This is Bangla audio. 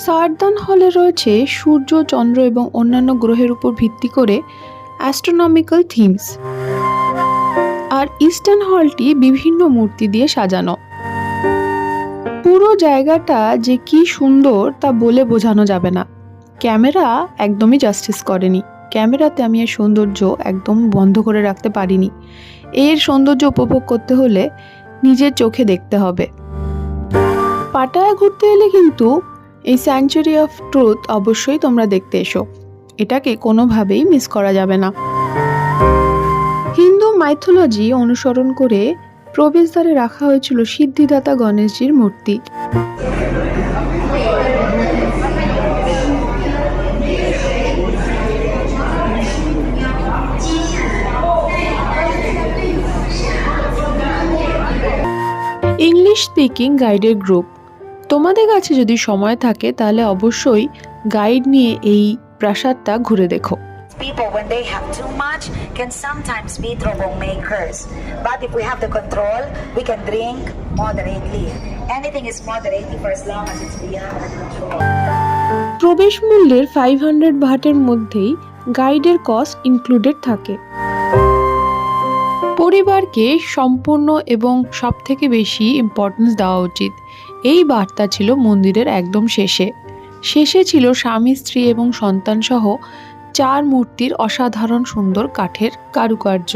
সারদান হলে রয়েছে সূর্য, চন্দ্র এবং অন্যান্য গ্রহের উপর ভিত্তি করে অ্যাস্ট্রোনমিক্যাল থিমস। আর ইস্টার্ন হলটি বিভিন্ন মূর্তি দিয়ে সাজানো। পুরো জায়গাটা যে কি সুন্দর তা বলে বোঝানো যাবে না। ক্যামেরা একদমই জাস্টিস করেনি। ক্যামেরাতে আমি এর সৌন্দর্য একদম বন্ধ করে রাখতে পারিনি। এর সৌন্দর্য উপভোগ করতে হলে নিজের চোখে দেখতে হবে। পাটায়া ঘুরতে এলে কিন্তু এই স্যাংচুরি অফ ট্রুথ অবশ্যই তোমরা দেখতে এসো। এটাকে কোনোভাবেই মিস করা যাবে না। হিন্দু মাইথোলজি অনুসরণ করে প্রবেশদ্বারে রাখা হয়েছিল সিদ্ধিদাতা গণেশজির মূর্তি। ইংলিশ স্পিকিং গাইডের গ্রুপ। তোমাদের কাছে যদি সময় থাকে তাহলে অবশ্যই গাইড নিয়ে এই প্রাসাদটা ঘুরে দেখো। People, when they have too much, can sometimes be troublemakers. But if we have the control, we can drink moderately. Anything is moderately for as long as it's beyond our control. প্রবেশ মূল্যের 500 বাটের মধ্যেই গাইডের কস্ট ইনক্লুডেড থাকে। পরিবারকে সম্পূর্ণ এবং সবথেকে বেশি ইম্পর্টেন্স দেওয়া উচিত। এই বার্তা ছিল মন্দিরের একদম শেষে ছিল স্বামী, স্ত্রী এবং সন্তান সহ 4 মূর্তির অসাধারণ সুন্দর কাঠের কারুকার্য।